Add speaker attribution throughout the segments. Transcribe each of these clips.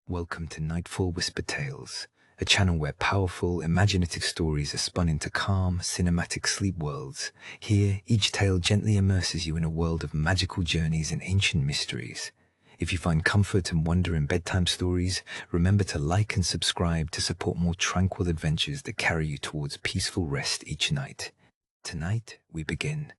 Speaker 1: Welcome to Nightfall Whisper Tales, a channel where powerful, imaginative stories are spun into calm, cinematic sleep worlds. Here, each tale gently immerses you in a world of magical journeys and ancient mysteries. If you find comfort and wonder in bedtime stories, remember to like and subscribe to support more tranquil adventures that carry you towards peaceful rest each night. Tonight, we begin.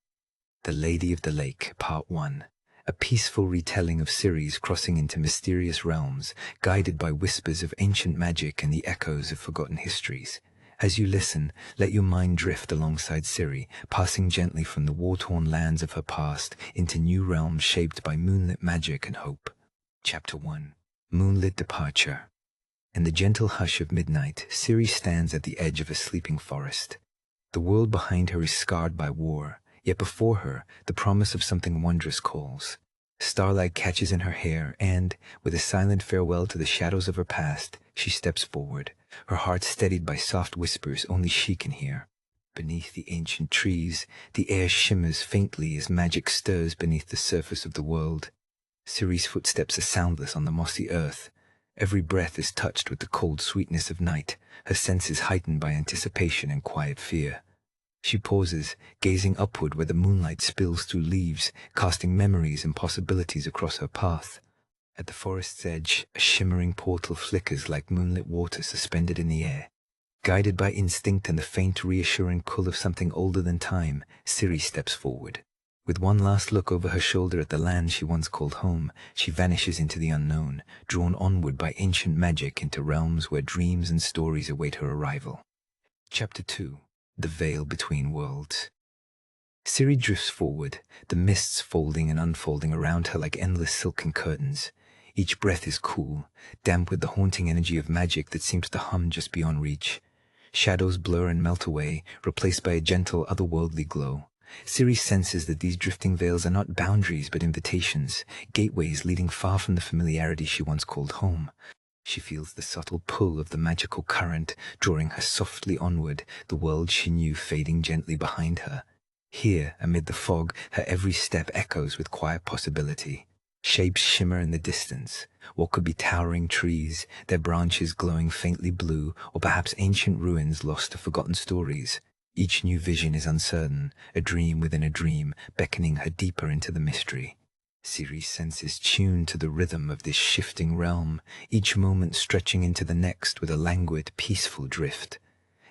Speaker 1: The Lady of the Lake, Part 1. A peaceful retelling of Ciri's crossing into mysterious realms, guided by whispers of ancient magic and the echoes of forgotten histories. As you listen, let your mind drift alongside Ciri, passing gently from the war-torn lands of her past into new realms shaped by moonlit magic and hope. Chapter 1. Moonlit Departure. In the gentle hush of midnight, Ciri stands at the edge of a sleeping forest. The world behind her is scarred by war, yet before her, the promise of something wondrous calls. Starlight catches in her hair, and, with a silent farewell to the shadows of her past, she steps forward, her heart steadied by soft whispers only she can hear. Beneath the ancient trees, the air shimmers faintly as magic stirs beneath the surface of the world. Ciri's footsteps are soundless on the mossy earth. Every breath is touched with the cold sweetness of night, her senses heightened by anticipation and quiet fear. She pauses, gazing upward where the moonlight spills through leaves, casting memories and possibilities across her path. At the forest's edge, a shimmering portal flickers like moonlit water suspended in the air. Guided by instinct and the faint, reassuring pull of something older than time, Ciri steps forward. With one last look over her shoulder at the land she once called home, she vanishes into the unknown, drawn onward by ancient magic into realms where dreams and stories await her arrival. Chapter 2. The Veil Between Worlds. Ciri drifts forward, the mists folding and unfolding around her like endless silken curtains. Each breath is cool, damp with the haunting energy of magic that seems to hum just beyond reach. Shadows blur and melt away, replaced by a gentle, otherworldly glow. Ciri senses that these drifting veils are not boundaries but invitations, gateways leading far from the familiarity she once called home. She feels the subtle pull of the magical current, drawing her softly onward, the world she knew fading gently behind her. Here, amid the fog, her every step echoes with quiet possibility. Shapes shimmer in the distance. What could be towering trees, their branches glowing faintly blue, or perhaps ancient ruins lost to forgotten stories. Each new vision is uncertain, a dream within a dream, beckoning her deeper into the mystery. Ciri's senses tuned to the rhythm of this shifting realm, each moment stretching into the next with a languid, peaceful drift.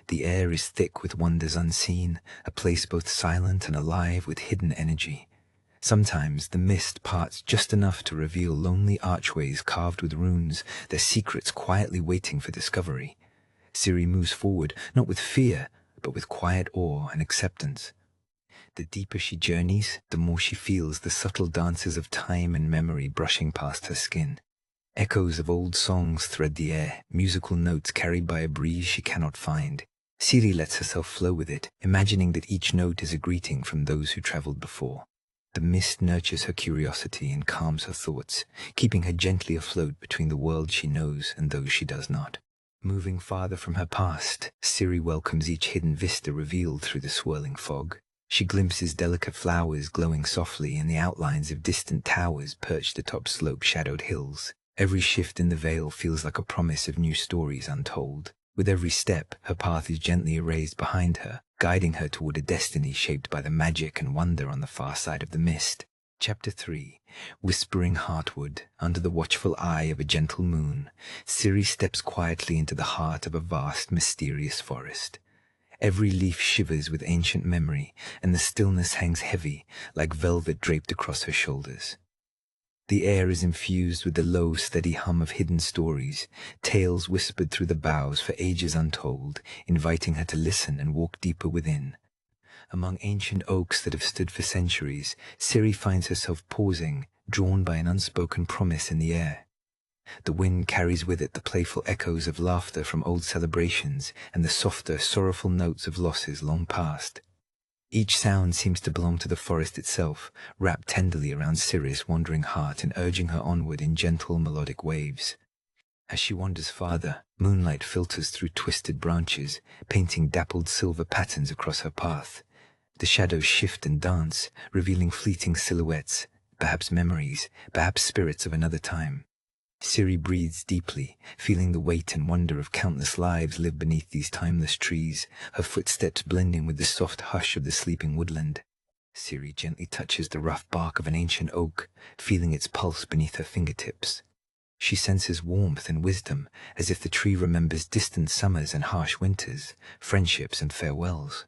Speaker 1: The air is thick with wonders unseen, a place both silent and alive with hidden energy. Sometimes the mist parts just enough to reveal lonely archways carved with runes, their secrets quietly waiting for discovery. Ciri moves forward, not with fear, but with quiet awe and acceptance. The deeper she journeys, the more she feels the subtle dances of time and memory brushing past her skin. Echoes of old songs thread the air, musical notes carried by a breeze she cannot find. Ciri lets herself flow with it, imagining that each note is a greeting from those who traveled before. The mist nurtures her curiosity and calms her thoughts, keeping her gently afloat between the world she knows and those she does not. Moving farther from her past, Ciri welcomes each hidden vista revealed through the swirling fog. She glimpses delicate flowers glowing softly in the outlines of distant towers perched atop slope-shadowed hills. Every shift in the veil feels like a promise of new stories untold. With every step, her path is gently erased behind her, guiding her toward a destiny shaped by the magic and wonder on the far side of the mist. Chapter 3. Whispering Heartwood. Under the watchful eye of a gentle moon, Ciri steps quietly into the heart of a vast, mysterious forest. Every leaf shivers with ancient memory, and the stillness hangs heavy, like velvet draped across her shoulders. The air is infused with the low, steady hum of hidden stories, tales whispered through the boughs for ages untold, inviting her to listen and walk deeper within. Among ancient oaks that have stood for centuries, Ciri finds herself pausing, drawn by an unspoken promise in the air. The wind carries with it the playful echoes of laughter from old celebrations and the softer, sorrowful notes of losses long past. Each sound seems to belong to the forest itself, wrapped tenderly around Ciri's wandering heart and urging her onward in gentle, melodic waves. As she wanders farther, moonlight filters through twisted branches, painting dappled silver patterns across her path. The shadows shift and dance, revealing fleeting silhouettes, perhaps memories, perhaps spirits of another time. Ciri breathes deeply, feeling the weight and wonder of countless lives lived beneath these timeless trees, her footsteps blending with the soft hush of the sleeping woodland. Ciri gently touches the rough bark of an ancient oak, feeling its pulse beneath her fingertips. She senses warmth and wisdom, as if the tree remembers distant summers and harsh winters, friendships and farewells.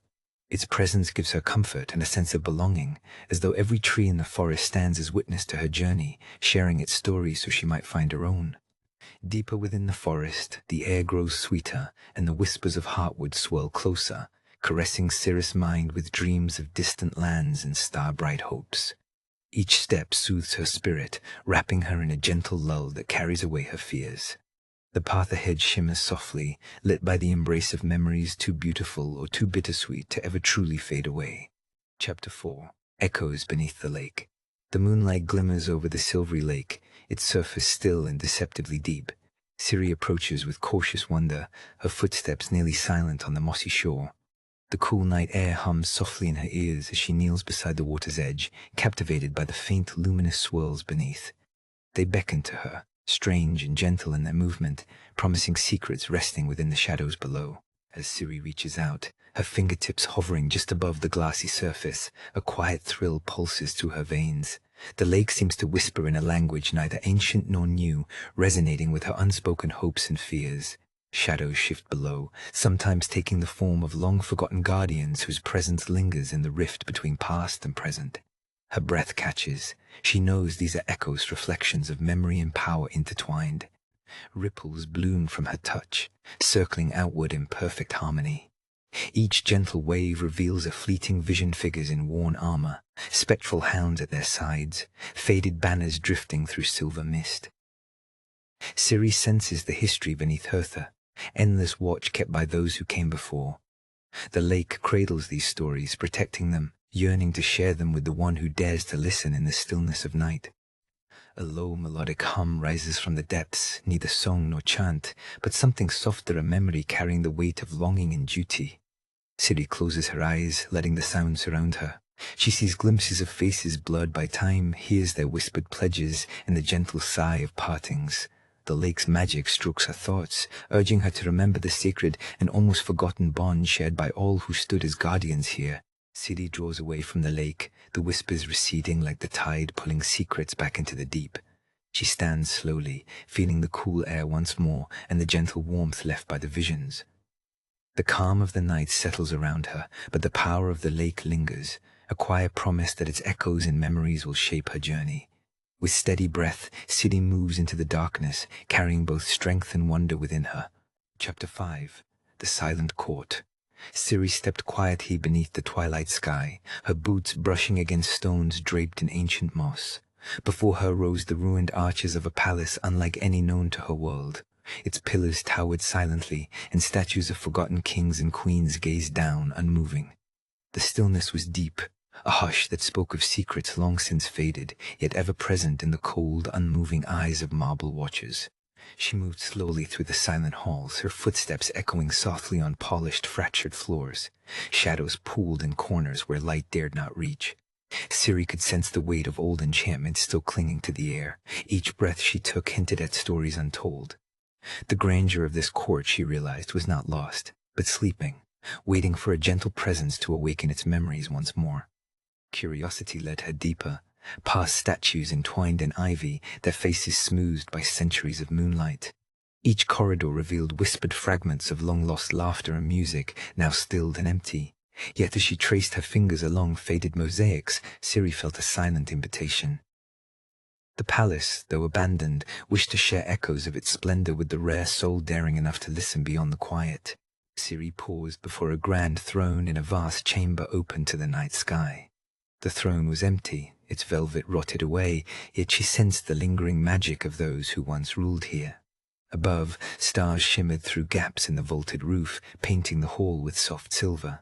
Speaker 1: Its presence gives her comfort and a sense of belonging, as though every tree in the forest stands as witness to her journey, sharing its story so she might find her own. Deeper within the forest, the air grows sweeter, and the whispers of heartwood swirl closer, caressing Ciri's mind with dreams of distant lands and star-bright hopes. Each step soothes her spirit, wrapping her in a gentle lull that carries away her fears. The path ahead shimmers softly, lit by the embrace of memories too beautiful or too bittersweet to ever truly fade away. Chapter 4. Echoes Beneath the Lake. The moonlight glimmers over the silvery lake, its surface still and deceptively deep. Ciri approaches with cautious wonder, her footsteps nearly silent on the mossy shore. The cool night air hums softly in her ears as she kneels beside the water's edge, captivated by the faint luminous swirls beneath. They beckon to her, strange and gentle in their movement, promising secrets resting within the shadows below. As Ciri reaches out, her fingertips hovering just above the glassy surface, a quiet thrill pulses through her veins. The lake seems to whisper in a language neither ancient nor new, resonating with her unspoken hopes and fears. Shadows shift below, sometimes taking the form of long-forgotten guardians whose presence lingers in the rift between past and present. Her breath catches. She knows these are echoes, reflections of memory and power intertwined. Ripples bloom from her touch, circling outward in perfect harmony. Each gentle wave reveals a fleeting vision figures in worn armor, spectral hounds at their sides, faded banners drifting through silver mist. Ciri senses the history beneath Hertha, endless watch kept by those who came before. The lake cradles these stories, protecting them, yearning to share them with the one who dares to listen in the stillness of night. A low melodic hum rises from the depths, neither song nor chant, but something softer, a memory carrying the weight of longing and duty. Ciri closes her eyes, letting the sound surround her. She sees glimpses of faces blurred by time, hears their whispered pledges, and the gentle sigh of partings. The lake's magic strokes her thoughts, urging her to remember the sacred and almost forgotten bond shared by all who stood as guardians here. Ciri draws away from the lake, the whispers receding like the tide pulling secrets back into the deep. She stands slowly, feeling the cool air once more and the gentle warmth left by the visions. The calm of the night settles around her, but the power of the lake lingers, a quiet promise that its echoes and memories will shape her journey. With steady breath, Ciri moves into the darkness, carrying both strength and wonder within her. Chapter 5. The Silent Court. Ciri stepped quietly beneath the twilight sky, her boots brushing against stones draped in ancient moss. Before her rose the ruined arches of a palace unlike any known to her world. Its pillars towered silently, and statues of forgotten kings and queens gazed down, unmoving. The stillness was deep, a hush that spoke of secrets long since faded, yet ever present in the cold, unmoving eyes of marble watchers. She moved slowly through the silent halls, her footsteps echoing softly on polished, fractured floors. Shadows pooled in corners where light dared not reach. Ciri could sense the weight of old enchantments still clinging to the air. Each breath she took hinted at stories untold. The grandeur of this court, she realized, was not lost, but sleeping, waiting for a gentle presence to awaken its memories once more. Curiosity led her deeper, past statues entwined in ivy, their faces smoothed by centuries of moonlight. Each corridor revealed whispered fragments of long-lost laughter and music, now stilled and empty. Yet as she traced her fingers along faded mosaics, Ciri felt a silent invitation. The palace, though abandoned, wished to share echoes of its splendor with the rare soul daring enough to listen beyond the quiet. Ciri paused before a grand throne in a vast chamber open to the night sky. The throne was empty, its velvet rotted away, yet she sensed the lingering magic of those who once ruled here. Above, stars shimmered through gaps in the vaulted roof, painting the hall with soft silver.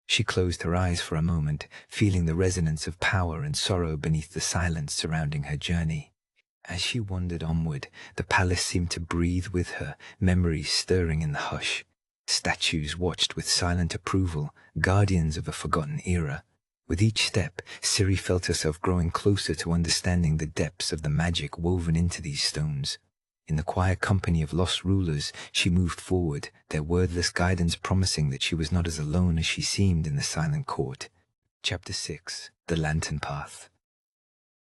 Speaker 1: She closed her eyes for a moment, feeling the resonance of power and sorrow beneath the silence surrounding her journey. As she wandered onward, the palace seemed to breathe with her, memories stirring in the hush. Statues watched with silent approval, guardians of a forgotten era. With each step, Ciri felt herself growing closer to understanding the depths of the magic woven into these stones. In the quiet company of lost rulers, she moved forward, their wordless guidance promising that she was not as alone as she seemed in the silent court. Chapter 6. The Lantern Path.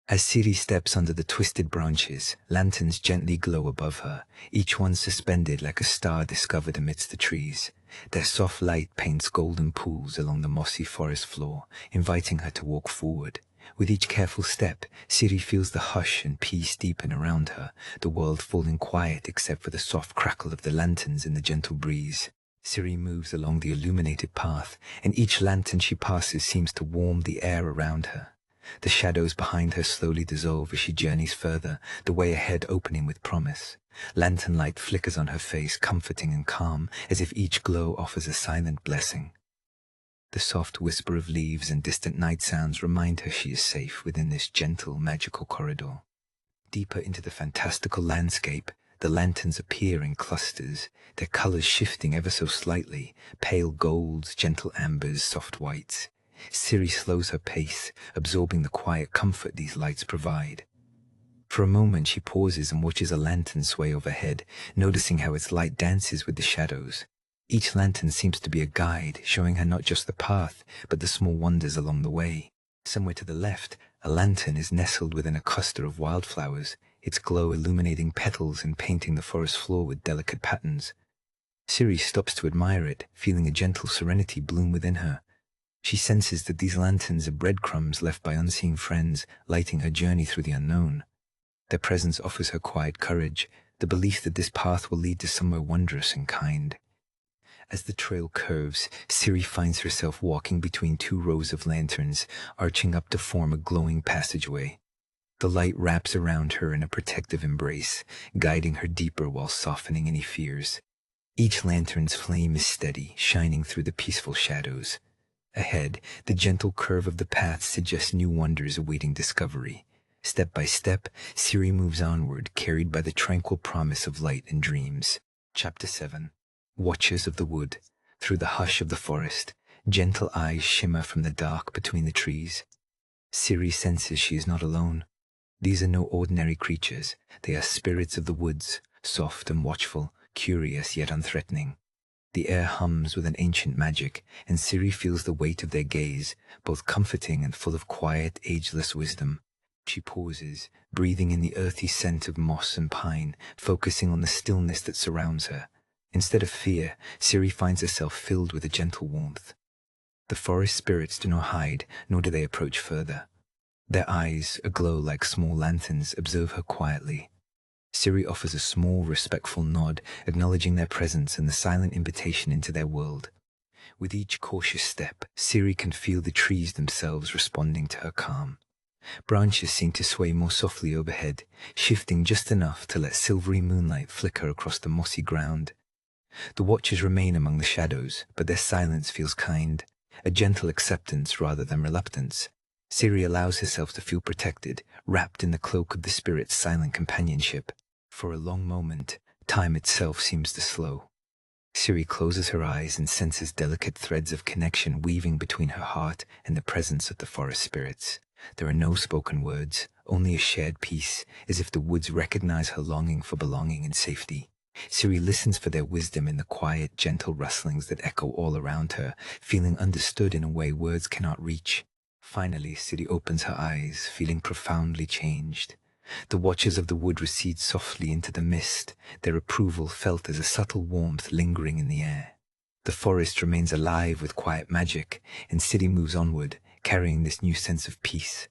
Speaker 1: As Ciri steps under the twisted branches, lanterns gently glow above her, each one suspended like a star discovered amidst the trees. Their soft light paints golden pools along the mossy forest floor, inviting her to walk forward. With each careful step, Ciri feels the hush and peace deepen around her, the world falling quiet except for the soft crackle of the lanterns in the gentle breeze. Ciri moves along the illuminated path, and each lantern she passes seems to warm the air around her. The shadows behind her slowly dissolve as she journeys further, the way ahead opening with promise. Lantern light flickers on her face, comforting and calm, as if each glow offers a silent blessing. The soft whisper of leaves and distant night sounds remind her she is safe within this gentle, magical corridor. Deeper into the fantastical landscape, the lanterns appear in clusters, their colors shifting ever so slightly, pale golds, gentle ambers, soft whites. Ciri slows her pace, absorbing the quiet comfort these lights provide. For a moment she pauses and watches a lantern sway overhead, noticing how its light dances with the shadows. Each lantern seems to be a guide, showing her not just the path, but the small wonders along the way. Somewhere to the left, a lantern is nestled within a cluster of wildflowers, its glow illuminating petals and painting the forest floor with delicate patterns. Ciri stops to admire it, feeling a gentle serenity bloom within her. She senses that these lanterns are breadcrumbs left by unseen friends, lighting her journey through the unknown. Their presence offers her quiet courage, the belief that this path will lead to somewhere wondrous and kind. As the trail curves, Ciri finds herself walking between two rows of lanterns, arching up to form a glowing passageway. The light wraps around her in a protective embrace, guiding her deeper while softening any fears. Each lantern's flame is steady, shining through the peaceful shadows. Ahead, the gentle curve of the path suggests new wonders awaiting discovery. Step by step, Ciri moves onward, carried by the tranquil promise of light and dreams. Chapter 7. Watchers of the Wood. Through the hush of the forest, gentle eyes shimmer from the dark between the trees. Ciri senses she is not alone. These are no ordinary creatures. They are spirits of the woods, soft and watchful, curious yet unthreatening. The air hums with an ancient magic, and Ciri feels the weight of their gaze, both comforting and full of quiet, ageless wisdom. She pauses, breathing in the earthy scent of moss and pine, focusing on the stillness that surrounds her. Instead of fear, Ciri finds herself filled with a gentle warmth. The forest spirits do not hide, nor do they approach further. Their eyes, aglow like small lanterns, observe her quietly. Ciri offers a small, respectful nod, acknowledging their presence and the silent invitation into their world. With each cautious step, Ciri can feel the trees themselves responding to her calm. Branches seem to sway more softly overhead, shifting just enough to let silvery moonlight flicker across the mossy ground. The watchers remain among the shadows, but their silence feels kind, a gentle acceptance rather than reluctance. Ciri allows herself to feel protected, wrapped in the cloak of the spirit's silent companionship. For a long moment, time itself seems to slow. Ciri closes her eyes and senses delicate threads of connection weaving between her heart and the presence of the forest spirits. There are no spoken words, only a shared peace, as if the woods recognize her longing for belonging and safety. Ciri listens for their wisdom in the quiet, gentle rustlings that echo all around her, feeling understood in a way words cannot reach. Finally, Ciri opens her eyes, feeling profoundly changed. The watchers of the wood recede softly into the mist, their approval felt as a subtle warmth lingering in the air. The forest remains alive with quiet magic, and Ciri moves onward, carrying this new sense of peace.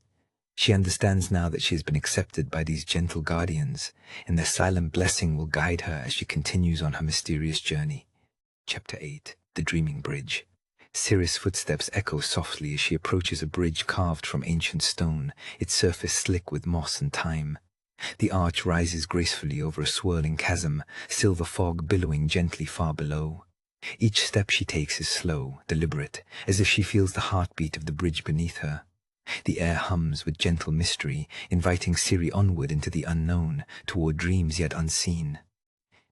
Speaker 1: She understands now that she has been accepted by these gentle guardians, and their silent blessing will guide her as she continues on her mysterious journey. Chapter 8. The Dreaming Bridge. Ciri's footsteps echo softly as she approaches a bridge carved from ancient stone, its surface slick with moss and thyme. The arch rises gracefully over a swirling chasm, silver fog billowing gently far below. Each step she takes is slow, deliberate, as if she feels the heartbeat of the bridge beneath her. The air hums with gentle mystery, inviting Ciri onward into the unknown, toward dreams yet unseen.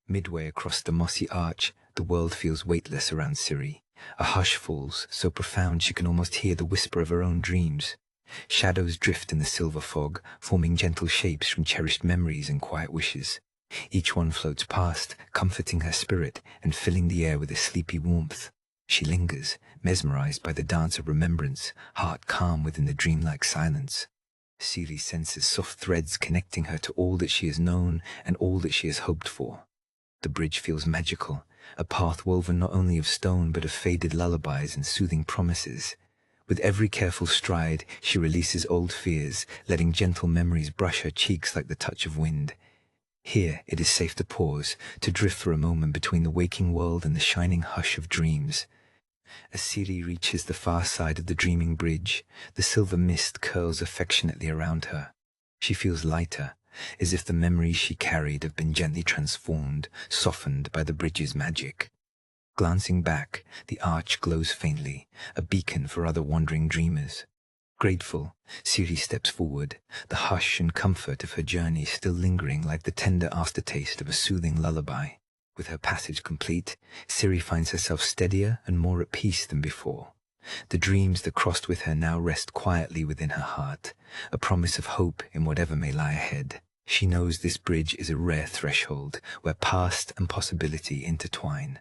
Speaker 1: Midway across the mossy arch, the world feels weightless around Ciri. A hush falls, so profound she can almost hear the whisper of her own dreams. Shadows drift in the silver fog, forming gentle shapes from cherished memories and quiet wishes. Each one floats past, comforting her spirit and filling the air with a sleepy warmth. She lingers, mesmerized by the dance of remembrance, heart calm within the dreamlike silence. Ciri senses soft threads connecting her to all that she has known and all that she has hoped for. The bridge feels magical, a path woven not only of stone but of faded lullabies and soothing promises. With every careful stride, she releases old fears, letting gentle memories brush her cheeks like the touch of wind. Here it is safe to pause, to drift for a moment between the waking world and the shining hush of dreams. As Ciri reaches the far side of the dreaming bridge, the silver mist curls affectionately around her. She feels lighter, as if the memories she carried have been gently transformed, softened by the bridge's magic. Glancing back, the arch glows faintly, a beacon for other wandering dreamers. Grateful, Ciri steps forward, the hush and comfort of her journey still lingering like the tender aftertaste of a soothing lullaby. With her passage complete, Ciri finds herself steadier and more at peace than before. The dreams that crossed with her now rest quietly within her heart, a promise of hope in whatever may lie ahead. She knows this bridge is a rare threshold where past and possibility intertwine.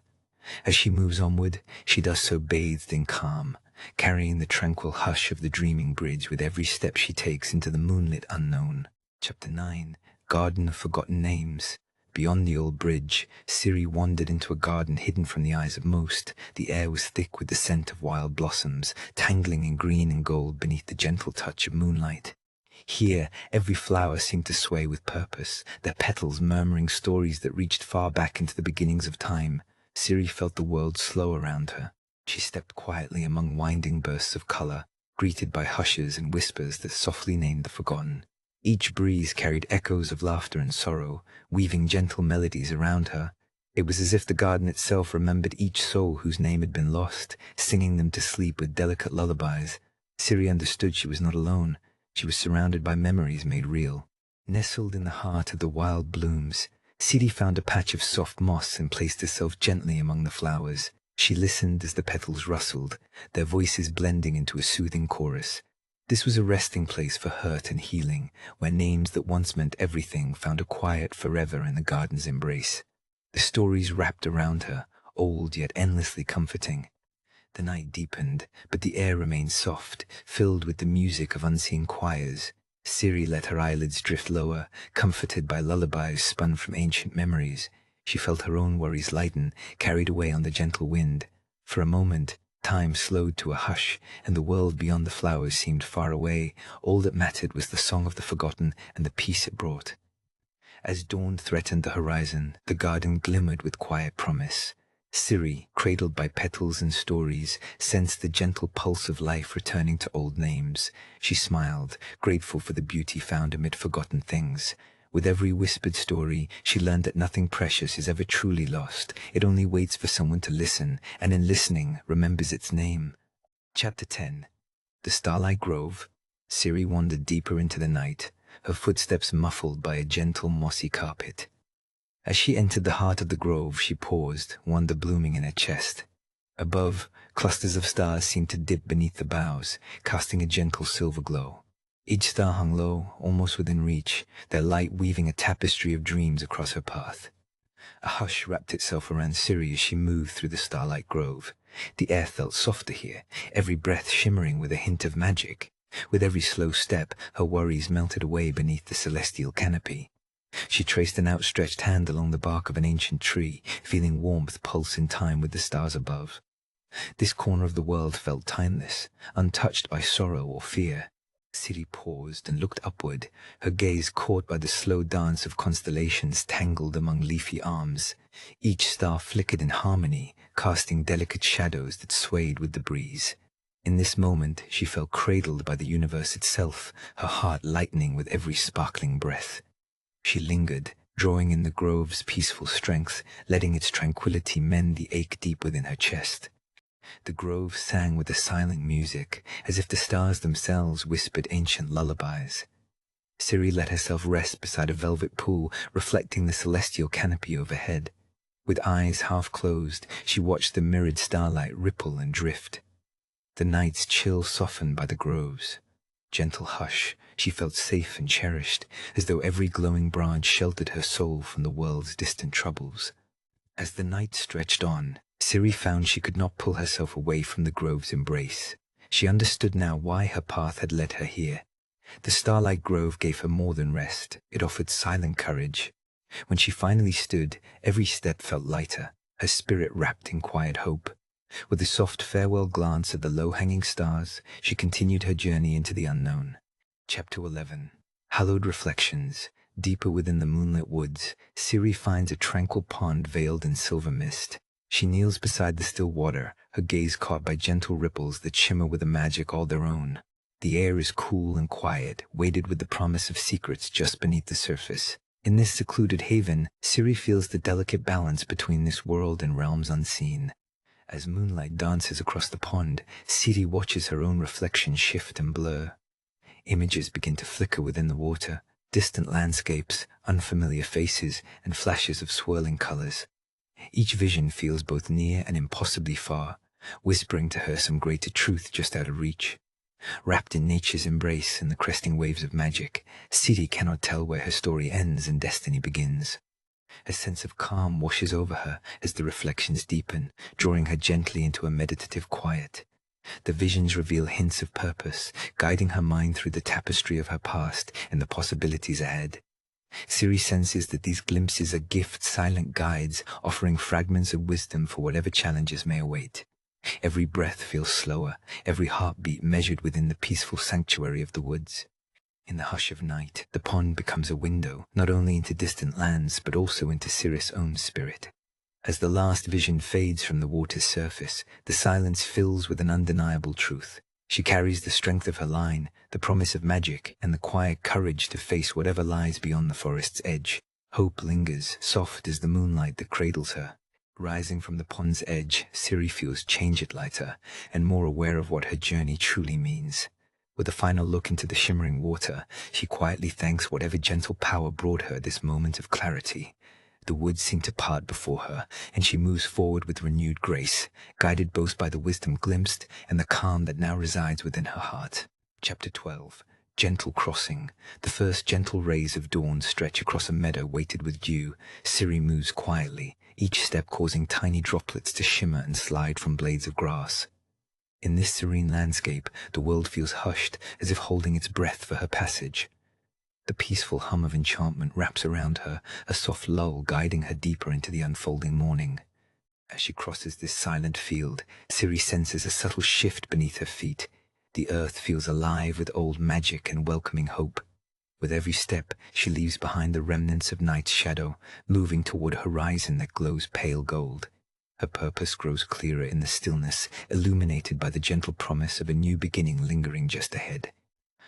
Speaker 1: As she moves onward, she does so bathed in calm, carrying the tranquil hush of the dreaming bridge with every step she takes into the moonlit unknown. Chapter 9. Garden of Forgotten Names. Beyond the old bridge, Ciri wandered into a garden hidden from the eyes of most. The air was thick with the scent of wild blossoms, tangling in green and gold beneath the gentle touch of moonlight. Here, every flower seemed to sway with purpose, their petals murmuring stories that reached far back into the beginnings of time. Ciri felt the world slow around her. She stepped quietly among winding bursts of color, greeted by hushes and whispers that softly named the forgotten. Each breeze carried echoes of laughter and sorrow, weaving gentle melodies around her. It was as if the garden itself remembered each soul whose name had been lost, singing them to sleep with delicate lullabies. Ciri understood she was not alone. She was surrounded by memories made real. Nestled in the heart of the wild blooms, Ciri found a patch of soft moss and placed herself gently among the flowers. She listened as the petals rustled, their voices blending into a soothing chorus. This was a resting place for hurt and healing, where names that once meant everything found a quiet forever in the garden's embrace. The stories wrapped around her, old yet endlessly comforting. The night deepened, but the air remained soft, filled with the music of unseen choirs. Ciri let her eyelids drift lower, comforted by lullabies spun from ancient memories. She felt her own worries lighten, carried away on the gentle wind. For a moment, time slowed to a hush, and the world beyond the flowers seemed far away. All that mattered was the song of the forgotten and the peace it brought. As dawn threatened the horizon, the garden glimmered with quiet promise. Ciri, cradled by petals and stories, sensed the gentle pulse of life returning to old names. She smiled, grateful for the beauty found amid forgotten things. With every whispered story, she learned that nothing precious is ever truly lost. It only waits for someone to listen, and in listening, remembers its name. Chapter 10. The Starlight Grove. Ciri wandered deeper into the night, her footsteps muffled by a gentle mossy carpet. As she entered the heart of the grove, she paused, wonder blooming in her chest. Above, clusters of stars seemed to dip beneath the boughs, casting a gentle silver glow. Each star hung low, almost within reach, their light weaving a tapestry of dreams across her path. A hush wrapped itself around Ciri as she moved through the starlight grove. The air felt softer here, every breath shimmering with a hint of magic. With every slow step, her worries melted away beneath the celestial canopy. She traced an outstretched hand along the bark of an ancient tree, feeling warmth pulse in time with the stars above. This corner of the world felt timeless, untouched by sorrow or fear. Ciri paused and looked upward, her gaze caught by the slow dance of constellations tangled among leafy arms. Each star flickered in harmony, casting delicate shadows that swayed with the breeze. In this moment, she felt cradled by the universe itself, her heart lightening with every sparkling breath. She lingered, drawing in the grove's peaceful strength, letting its tranquility mend the ache deep within her chest. The grove sang with a silent music, as if the stars themselves whispered ancient lullabies. Ciri let herself rest beside a velvet pool, reflecting the celestial canopy overhead. With eyes half closed, she watched the mirrored starlight ripple and drift. The night's chill softened by the grove's gentle hush, She felt safe and cherished, as though every glowing branch sheltered her soul from the world's distant troubles. As the night stretched on, Ciri found she could not pull herself away from the grove's embrace. She understood now why her path had led her here. The starlight grove gave her more than rest. It offered silent courage. When she finally stood, every step felt lighter, her spirit wrapped in quiet hope. With a soft farewell glance at the low-hanging stars, she continued her journey into the unknown. Chapter 11. Hallowed Reflections. Deeper within the moonlit woods, Ciri finds a tranquil pond veiled in silver mist. She kneels beside the still water, her gaze caught by gentle ripples that shimmer with a magic all their own. The air is cool and quiet, weighted with the promise of secrets just beneath the surface. In this secluded haven, Ciri feels the delicate balance between this world and realms unseen. As moonlight dances across the pond, Ciri watches her own reflection shift and blur. Images begin to flicker within the water, distant landscapes, unfamiliar faces, and flashes of swirling colors. Each vision feels both near and impossibly far, whispering to her some greater truth just out of reach. Wrapped in nature's embrace and the cresting waves of magic, Ciri cannot tell where her story ends and destiny begins. A sense of calm washes over her as the reflections deepen, drawing her gently into a meditative quiet. The visions reveal hints of purpose, guiding her mind through the tapestry of her past and the possibilities ahead. Ciri senses that these glimpses are gifts, silent guides, offering fragments of wisdom for whatever challenges may await. Every breath feels slower, every heartbeat measured within the peaceful sanctuary of the woods. In the hush of night, the pond becomes a window, not only into distant lands, but also into Ciri's own spirit. As the last vision fades from the water's surface, the silence fills with an undeniable truth. She carries the strength of her line, the promise of magic, and the quiet courage to face whatever lies beyond the forest's edge. Hope lingers, soft as the moonlight that cradles her. Rising from the pond's edge, Ciri feels changed lighter, and more aware of what her journey truly means. With a final look into the shimmering water, she quietly thanks whatever gentle power brought her this moment of clarity. The woods seem to part before her, and she moves forward with renewed grace, guided both by the wisdom glimpsed and the calm that now resides within her heart. Chapter 12. Gentle Crossing. The first gentle rays of dawn stretch across a meadow weighted with dew. Ciri moves quietly, each step causing tiny droplets to shimmer and slide from blades of grass. In this serene landscape, the world feels hushed, as if holding its breath for her passage. The peaceful hum of enchantment wraps around her, a soft lull guiding her deeper into the unfolding morning. As she crosses this silent field, Ciri senses a subtle shift beneath her feet. The earth feels alive with old magic and welcoming hope. With every step, she leaves behind the remnants of night's shadow, moving toward a horizon that glows pale gold. Her purpose grows clearer in the stillness, illuminated by the gentle promise of a new beginning lingering just ahead.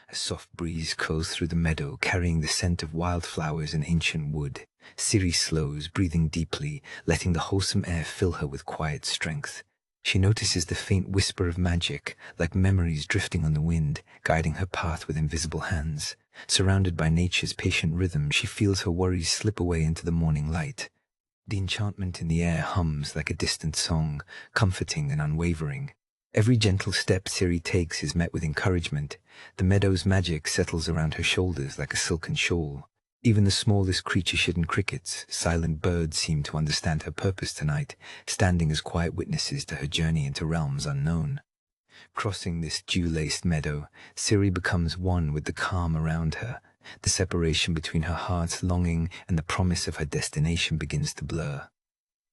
Speaker 1: A soft breeze curls through the meadow, carrying the scent of wildflowers and ancient wood. Ciri slows, breathing deeply, letting the wholesome air fill her with quiet strength. She notices the faint whisper of magic, like memories drifting on the wind, guiding her path with invisible hands. Surrounded by nature's patient rhythm, she feels her worries slip away into the morning light. The enchantment in the air hums like a distant song, comforting and unwavering. Every gentle step Ciri takes is met with encouragement. The meadow's magic settles around her shoulders like a silken shawl. Even the smallest creature-hidden crickets, silent birds, seem to understand her purpose tonight, standing as quiet witnesses to her journey into realms unknown. Crossing this dew-laced meadow, Ciri becomes one with the calm around her. The separation between her heart's longing and the promise of her destination begins to blur.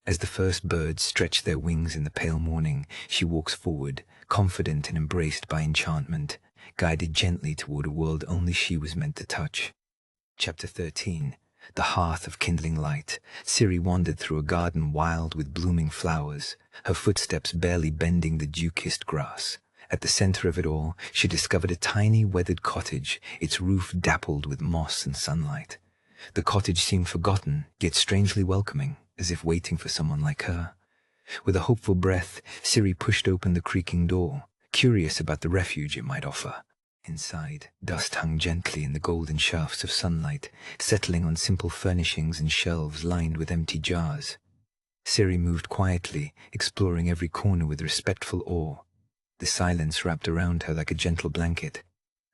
Speaker 1: As the first birds stretch their wings in the pale morning, she walks forward, confident and embraced by enchantment, guided gently toward a world only she was meant to touch. Chapter 13. The Hearth of Kindling Light. Ciri wandered through a garden wild with blooming flowers, her footsteps barely bending the dew-kissed grass. At the center of it all, she discovered a tiny weathered cottage, its roof dappled with moss and sunlight. The cottage seemed forgotten, yet strangely welcoming, as if waiting for someone like her. With a hopeful breath, Ciri pushed open the creaking door, curious about the refuge it might offer. Inside, dust hung gently in the golden shafts of sunlight, settling on simple furnishings and shelves lined with empty jars. Ciri moved quietly, exploring every corner with respectful awe. The silence wrapped around her like a gentle blanket.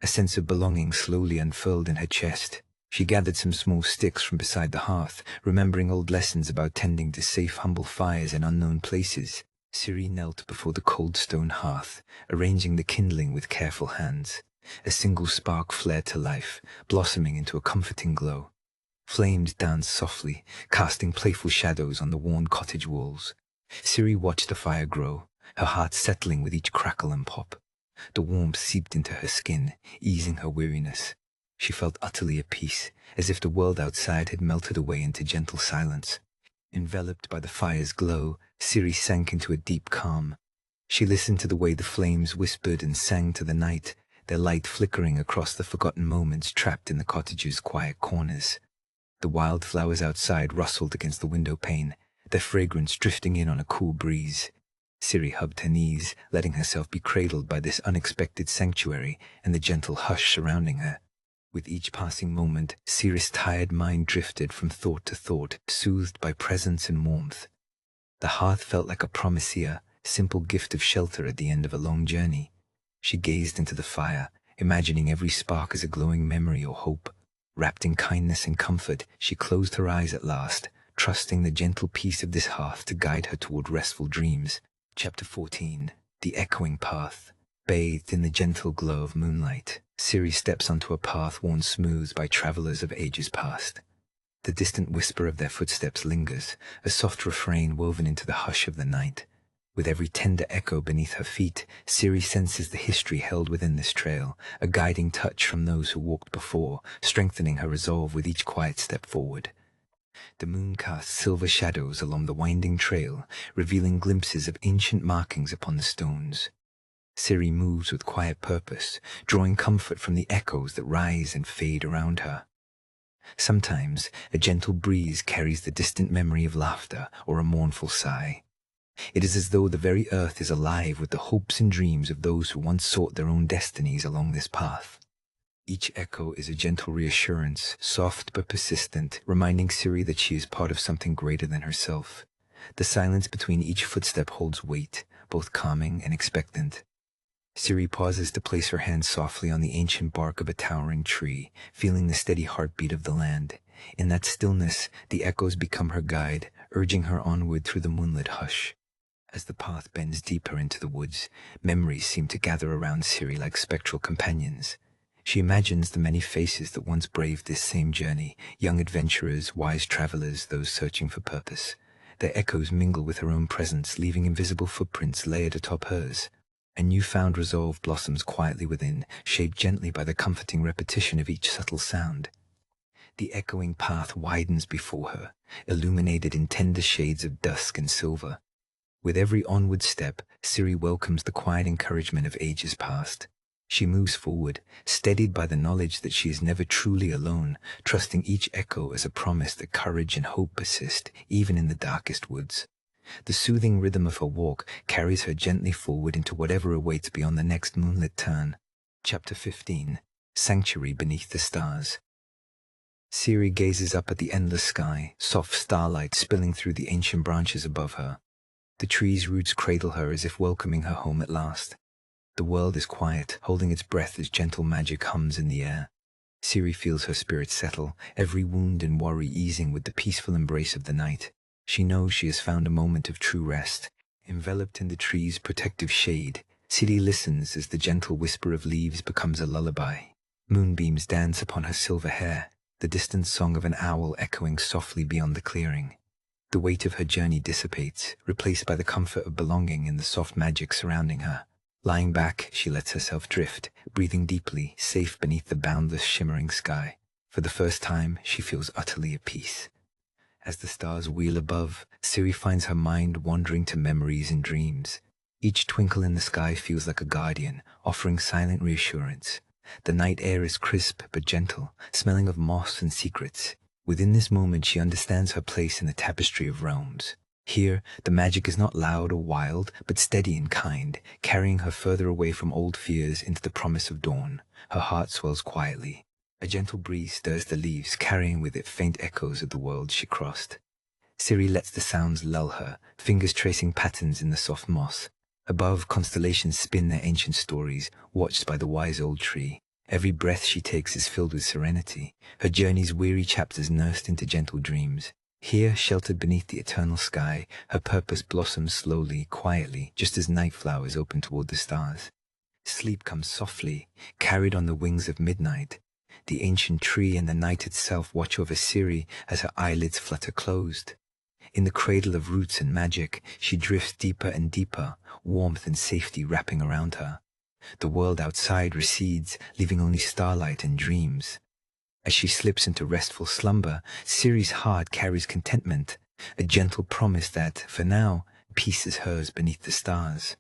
Speaker 1: A sense of belonging slowly unfurled in her chest. She gathered some small sticks from beside the hearth, remembering old lessons about tending to safe, humble fires in unknown places. Ciri knelt before the cold stone hearth, arranging the kindling with careful hands. A single spark flared to life, blossoming into a comforting glow. Flames danced softly, casting playful shadows on the worn cottage walls. Ciri watched the fire grow, her heart settling with each crackle and pop. The warmth seeped into her skin, easing her weariness. She felt utterly at peace, as if the world outside had melted away into gentle silence. Enveloped by the fire's glow, Ciri sank into a deep calm. She listened to the way the flames whispered and sang to the night, their light flickering across the forgotten moments trapped in the cottage's quiet corners. The wildflowers outside rustled against the window pane, their fragrance drifting in on a cool breeze. Ciri hugged her knees, letting herself be cradled by this unexpected sanctuary and the gentle hush surrounding her. With each passing moment, Ciri's tired mind drifted from thought to thought, soothed by presence and warmth. The hearth felt like a promisea, simple gift of shelter at the end of a long journey. She gazed into the fire, imagining every spark as a glowing memory or hope. Wrapped in kindness and comfort, she closed her eyes at last, trusting the gentle peace of this hearth to guide her toward restful dreams. Chapter 14. The Echoing Path. Bathed in the gentle glow of moonlight, Ciri steps onto a path worn smooth by travelers of ages past. The distant whisper of their footsteps lingers, a soft refrain woven into the hush of the night. With every tender echo beneath her feet, Ciri senses the history held within this trail, a guiding touch from those who walked before, strengthening her resolve with each quiet step forward. The moon casts silver shadows along the winding trail, revealing glimpses of ancient markings upon the stones. Ciri moves with quiet purpose, drawing comfort from the echoes that rise and fade around her. Sometimes a gentle breeze carries the distant memory of laughter or a mournful sigh. It is as though the very earth is alive with the hopes and dreams of those who once sought their own destinies along this path. Each echo is a gentle reassurance, soft but persistent, reminding Ciri that she is part of something greater than herself. The silence between each footstep holds weight, both calming and expectant. Ciri pauses to place her hand softly on the ancient bark of a towering tree, feeling the steady heartbeat of the land. In that stillness, the echoes become her guide, urging her onward through the moonlit hush. As the path bends deeper into the woods, memories seem to gather around Ciri like spectral companions. She imagines the many faces that once braved this same journey, young adventurers, wise travelers, those searching for purpose. Their echoes mingle with her own presence, leaving invisible footprints layered atop hers. A newfound resolve blossoms quietly within, shaped gently by the comforting repetition of each subtle sound. The echoing path widens before her, illuminated in tender shades of dusk and silver. With every onward step, Ciri welcomes the quiet encouragement of ages past. She moves forward, steadied by the knowledge that she is never truly alone, trusting each echo as a promise that courage and hope persist, even in the darkest woods. The soothing rhythm of her walk carries her gently forward into whatever awaits beyond the next moonlit turn. Chapter 15. Sanctuary Beneath the Stars. Ciri gazes up at the endless sky, soft starlight spilling through the ancient branches above her. The tree's roots cradle her as if welcoming her home at last. The world is quiet, holding its breath as gentle magic hums in the air. Ciri feels her spirit settle, every wound and worry easing with the peaceful embrace of the night. She knows she has found a moment of true rest. Enveloped in the tree's protective shade, Ciri listens as the gentle whisper of leaves becomes a lullaby. Moonbeams dance upon her silver hair, the distant song of an owl echoing softly beyond the clearing. The weight of her journey dissipates, replaced by the comfort of belonging in the soft magic surrounding her. Lying back, she lets herself drift, breathing deeply, safe beneath the boundless shimmering sky. For the first time, she feels utterly at peace. As the stars wheel above, Ciri finds her mind wandering to memories and dreams. Each twinkle in the sky feels like a guardian, offering silent reassurance. The night air is crisp but gentle, smelling of moss and secrets. Within this moment, she understands her place in the tapestry of realms. Here, the magic is not loud or wild, but steady and kind, carrying her further away from old fears into the promise of dawn. Her heart swells quietly. A gentle breeze stirs the leaves, carrying with it faint echoes of the world she crossed. Ciri lets the sounds lull her, fingers tracing patterns in the soft moss. Above, constellations spin their ancient stories, watched by the wise old tree. Every breath she takes is filled with serenity, her journey's weary chapters nursed into gentle dreams. Here, sheltered beneath the eternal sky, her purpose blossoms slowly, quietly, just as night flowers open toward the stars. Sleep comes softly, carried on the wings of midnight. The ancient tree and the night itself watch over Ciri as her eyelids flutter closed. In the cradle of roots and magic, she drifts deeper and deeper, warmth and safety wrapping around her. The world outside recedes, leaving only starlight and dreams. As she slips into restful slumber, Ciri's heart carries contentment, a gentle promise that, for now, peace is hers beneath the stars.